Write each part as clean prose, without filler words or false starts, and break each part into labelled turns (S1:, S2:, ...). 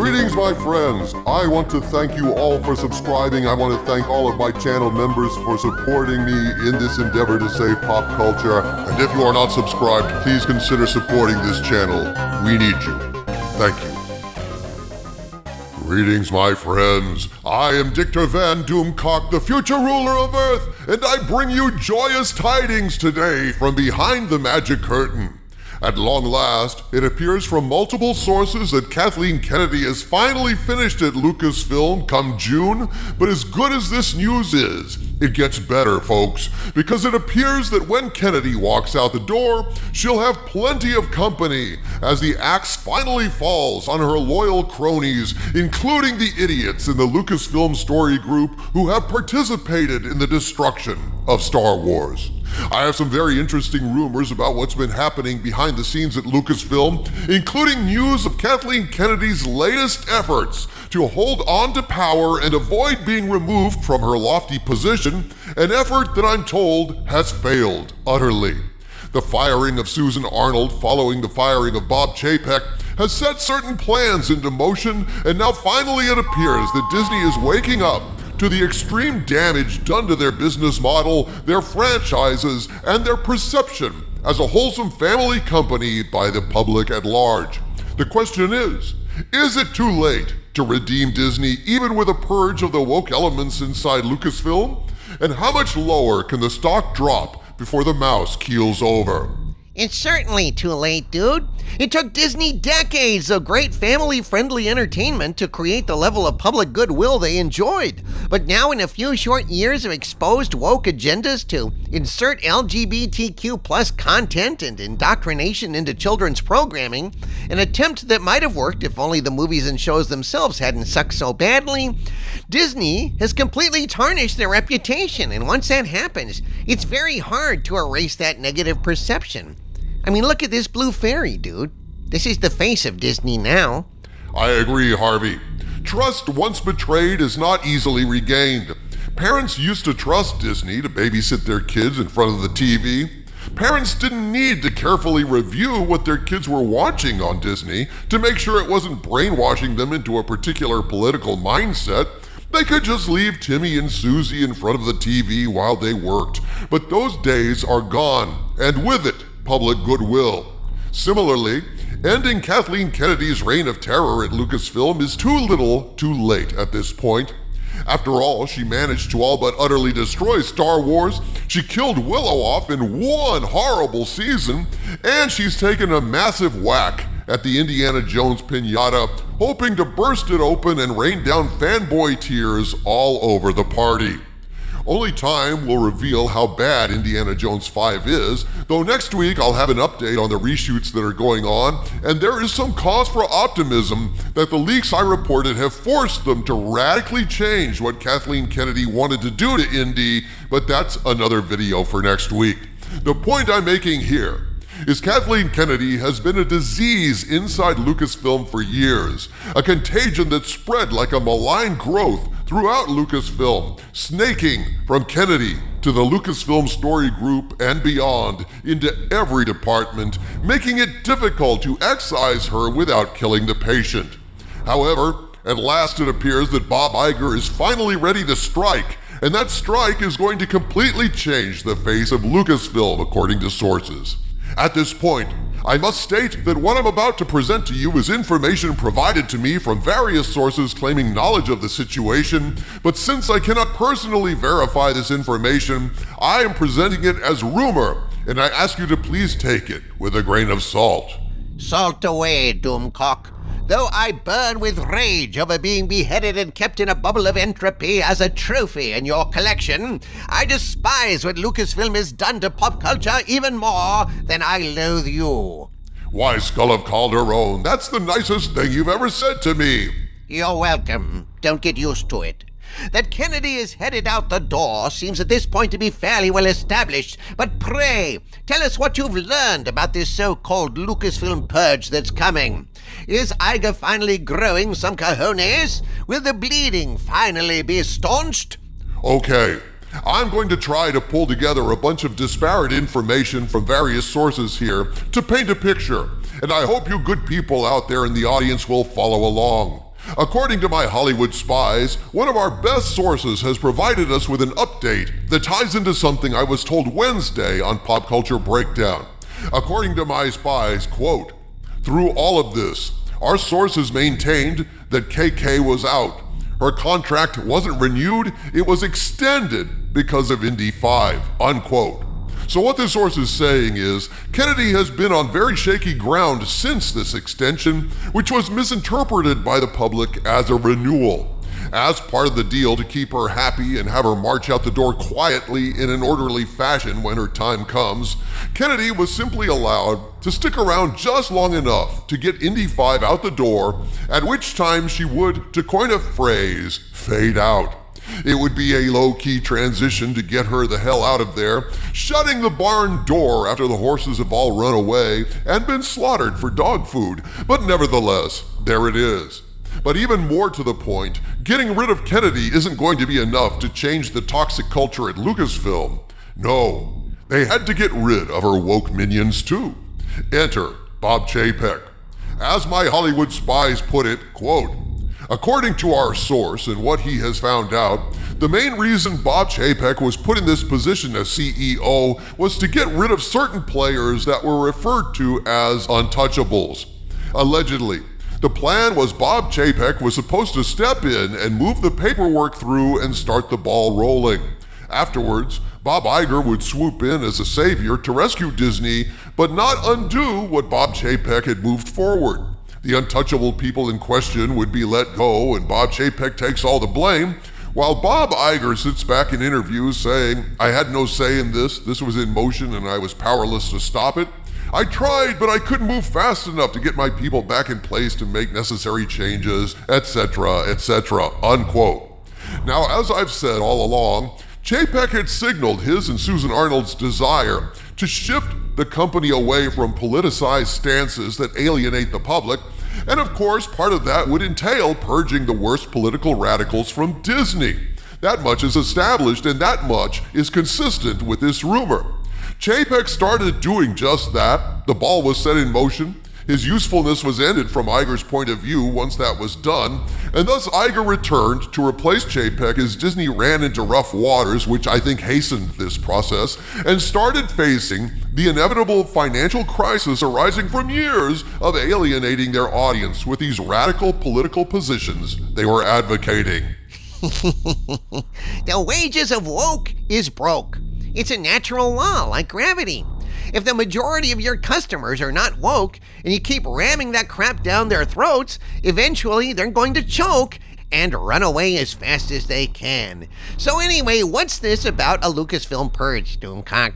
S1: Greetings, my friends. I want to thank you all for subscribing. I want to thank all of my channel members for supporting me in this endeavor to save pop culture. And if you are not subscribed, please consider supporting this channel. We need you. Thank you. Greetings, my friends. I am Dictor Van Doomcock, the future ruler of Earth, and I bring you joyous tidings today from behind the magic curtain. At long last, it appears from multiple sources that Kathleen Kennedy has finally finished at Lucasfilm come June, but as good as this news is, it gets better, folks, because it appears that when Kennedy walks out the door, she'll have plenty of company as the axe finally falls on her loyal cronies, including the idiots in the Lucasfilm story group who have participated in the destruction of Star Wars. I have some very interesting rumors about what's been happening behind the scenes at Lucasfilm, including news of Kathleen Kennedy's latest efforts to hold on to power and avoid being removed from her lofty position, an effort that I'm told has failed utterly. The firing of Susan Arnold following the firing of Bob Chapek has set certain plans into motion, and now finally it appears that Disney is waking up to the extreme damage done to their business model, their franchises, and their perception as a wholesome family company by the public at large. The question is it too late to redeem Disney even with a purge of the woke elements inside Lucasfilm? And how much lower can the stock drop before the mouse keels over?
S2: It's certainly too late, dude. It took Disney decades of great family-friendly entertainment to create the level of public goodwill they enjoyed. But now in a few short years of exposed woke agendas to insert LGBTQ plus content and indoctrination into children's programming, an attempt that might have worked if only the movies and shows themselves hadn't sucked so badly, Disney has completely tarnished their reputation. And once that happens, it's very hard to erase that negative perception. I mean, look at this blue fairy, dude. This is the face of Disney now.
S1: I agree, Harvey. Trust once betrayed is not easily regained. Parents used to trust Disney to babysit their kids in front of the TV. Parents didn't need to carefully review what their kids were watching on Disney to make sure it wasn't brainwashing them into a particular political mindset. They could just leave Timmy and Susie in front of the TV while they worked. But those days are gone, and with it, public goodwill. Similarly, ending Kathleen Kennedy's reign of terror at Lucasfilm is too little, too late at this point. After all, she managed to all but utterly destroy Star Wars, she killed Willow off in one horrible season, and she's taken a massive whack at the Indiana Jones piñata, hoping to burst it open and rain down fanboy tears all over the party. Only time will reveal how bad Indiana Jones 5 is, though next week I'll have an update on the reshoots that are going on, and there is some cause for optimism that the leaks I reported have forced them to radically change what Kathleen Kennedy wanted to do to Indy, but that's another video for next week. The point I'm making here is Kathleen Kennedy has been a disease inside Lucasfilm for years, a contagion that spread like a malign growth throughout Lucasfilm, snaking from Kennedy to the Lucasfilm story group and beyond into every department, making it difficult to excise her without killing the patient. However, at last it appears that Bob Iger is finally ready to strike, and that strike is going to completely change the face of Lucasfilm, according to sources. At this point, I must state that what I'm about to present to you is information provided to me from various sources claiming knowledge of the situation, but since I cannot personally verify this information, I am presenting it as rumor, and I ask you to please take it with a grain of salt.
S2: Salt away, Doomcock. Though I burn with rage over being beheaded and kept in a bubble of entropy as a trophy in your collection, I despise what Lucasfilm has done to pop culture even more than I loathe you.
S1: Why, Skull of Calderon, that's the nicest thing you've ever said to me.
S2: You're welcome. Don't get used to it. That Kennedy is headed out the door seems at this point to be fairly well established, but pray, tell us what you've learned about this so-called Lucasfilm purge that's coming. Is Iger finally growing some cojones? Will the bleeding finally be staunched?
S1: Okay, I'm going to try to pull together a bunch of disparate information from various sources here to paint a picture, and I hope you good people out there in the audience will follow along. According to my Hollywood spies, one of our best sources has provided us with an update that ties into something I was told Wednesday on Pop Culture Breakdown. According to my spies, quote, "Through all of this, our sources maintained that KK was out. Her contract wasn't renewed, it was extended because of Indy 5, unquote." So what this source is saying is, Kennedy has been on very shaky ground since this extension, which was misinterpreted by the public as a renewal. As part of the deal to keep her happy and have her march out the door quietly in an orderly fashion when her time comes, Kennedy was simply allowed to stick around just long enough to get Indy 5 out the door, at which time she would, to coin a phrase, fade out. It would be a low-key transition to get her the hell out of there, shutting the barn door after the horses have all run away and been slaughtered for dog food. But nevertheless, there it is. But even more to the point, getting rid of Kennedy isn't going to be enough to change the toxic culture at Lucasfilm. No, they had to get rid of her woke minions too. Enter Bob Chapek. As my Hollywood spies put it, quote, "According to our source and what he has found out, the main reason Bob Chapek was put in this position as CEO was to get rid of certain players that were referred to as untouchables. Allegedly, the plan was Bob Chapek was supposed to step in and move the paperwork through and start the ball rolling. Afterwards, Bob Iger would swoop in as a savior to rescue Disney, but not undo what Bob Chapek had moved forward. The untouchable people in question would be let go and Bob Chapek takes all the blame, while Bob Iger sits back in interviews saying, 'I had no say in this was in motion and I was powerless to stop it. I tried, but I couldn't move fast enough to get my people back in place to make necessary changes, etc., unquote. Now, as I've said all along, Chapek had signaled his and Susan Arnold's desire to shift the company away from politicized stances that alienate the public, and of course, part of that would entail purging the worst political radicals from Disney. That much is established, and that much is consistent with this rumor. Chapek started doing just that. The ball was set in motion. His usefulness was ended from Iger's point of view once that was done, and thus Iger returned to replace Chapek as Disney ran into rough waters, which I think hastened this process, and started facing the inevitable financial crisis arising from years of alienating their audience with these radical political positions they were advocating.
S2: The wages of woke is broke. It's a natural law, like gravity. If the majority of your customers are not woke and you keep ramming that crap down their throats, eventually they're going to choke and run away as fast as they can. So anyway, what's this about a Lucasfilm purge, Doomcock?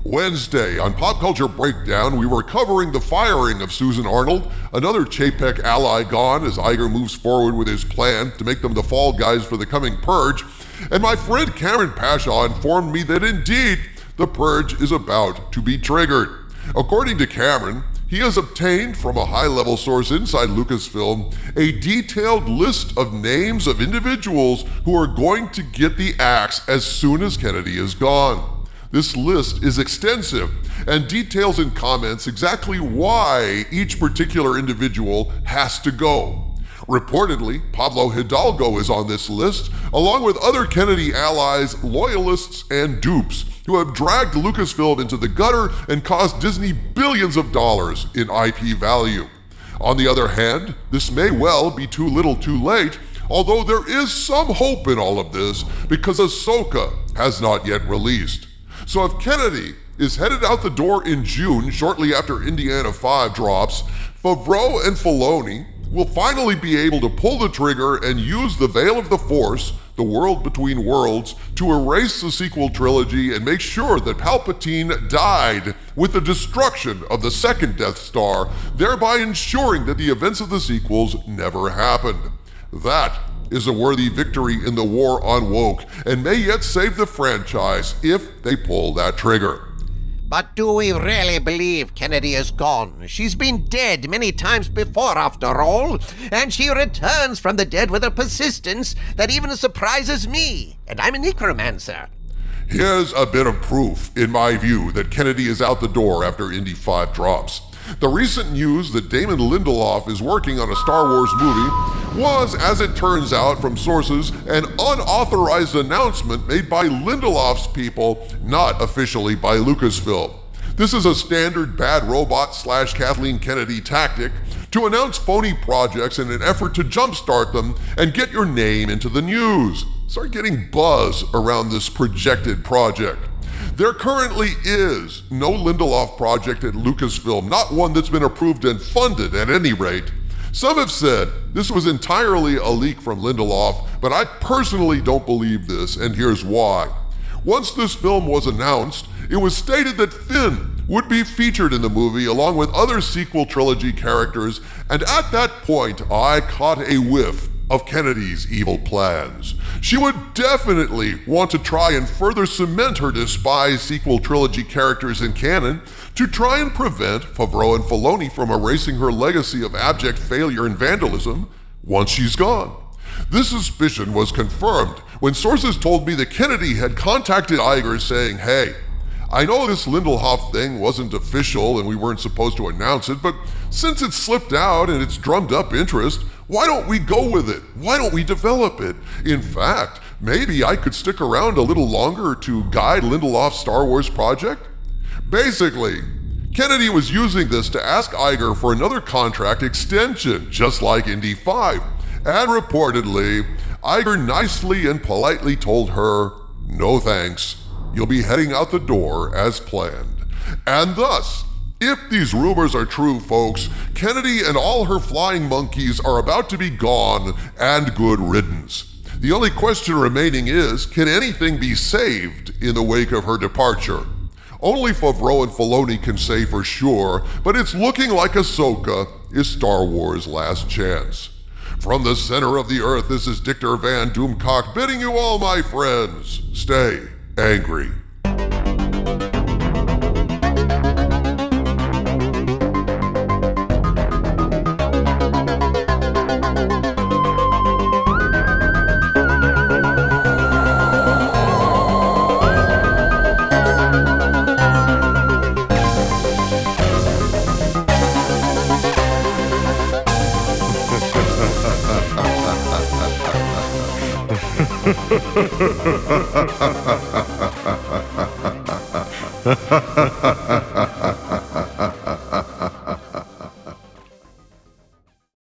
S1: Wednesday, on Pop Culture Breakdown, we were covering the firing of Susan Arnold, another Chapek ally gone as Iger moves forward with his plan to make them the fall guys for the coming purge, and my friend Cameron Pashaw informed me that indeed, the purge is about to be triggered. According to Cameron, he has obtained from a high-level source inside Lucasfilm a detailed list of names of individuals who are going to get the axe as soon as Kennedy is gone. This list is extensive and details in comments exactly why each particular individual has to go. Reportedly, Pablo Hidalgo is on this list, along with other Kennedy allies, loyalists, and dupes who have dragged Lucasfilm into the gutter and cost Disney billions of dollars in IP value. On the other hand, this may well be too little too late, although there is some hope in all of this because Ahsoka has not yet released. So if Kennedy is headed out the door in June, shortly after Indiana 5 drops, Favreau and Filoni will finally be able to pull the trigger and use the Veil of the Force, the world between worlds, to erase the sequel trilogy and make sure that Palpatine died with the destruction of the second Death Star, thereby ensuring that the events of the sequels never happened. That is a worthy victory in the war on woke and may yet save the franchise if they pull that trigger.
S2: But do we really believe Kennedy is gone? She's been dead many times before, after all, and she returns from the dead with a persistence that even surprises me, and I'm a necromancer.
S1: Here's a bit of proof, in my view, that Kennedy is out the door after Indy 5 drops. The recent news that Damon Lindelof is working on a Star Wars movie was, as it turns out from sources, an unauthorized announcement made by Lindelof's people, not officially by Lucasfilm. This is a standard bad robot / Kathleen Kennedy tactic to announce phony projects in an effort to jumpstart them and get your name into the news. Start getting buzz around this projected project. There currently is no Lindelof project at Lucasfilm, not one that's been approved and funded at any rate. Some have said this was entirely a leak from Lindelof, but I personally don't believe this, and here's why. Once this film was announced, it was stated that Finn would be featured in the movie along with other sequel trilogy characters, and at that point I caught a whiff of Kennedy's evil plans. She would definitely want to try and further cement her despised sequel trilogy characters in canon to try and prevent Favreau and Filoni from erasing her legacy of abject failure and vandalism once she's gone. This suspicion was confirmed when sources told me that Kennedy had contacted Iger saying, "Hey, I know this Lindelof thing wasn't official and we weren't supposed to announce it, but since it slipped out and it's drummed up interest, why don't we go with it? Why don't we develop it? In fact, maybe I could stick around a little longer to guide Lindelof's Star Wars project." Basically, Kennedy was using this to ask Iger for another contract extension, just like Indy 5. And reportedly, Iger nicely and politely told her, "No thanks. You'll be heading out the door as planned." And thus, if these rumors are true, folks, Kennedy and all her flying monkeys are about to be gone and good riddance. The only question remaining is, can anything be saved in the wake of her departure? Only Favreau and Filoni can say for sure, but it's looking like Ahsoka is Star Wars' last chance. From the center of the earth, this is Dictor Van Doomcock bidding you all, my friends, stay angry. Ha ha ha ha ha.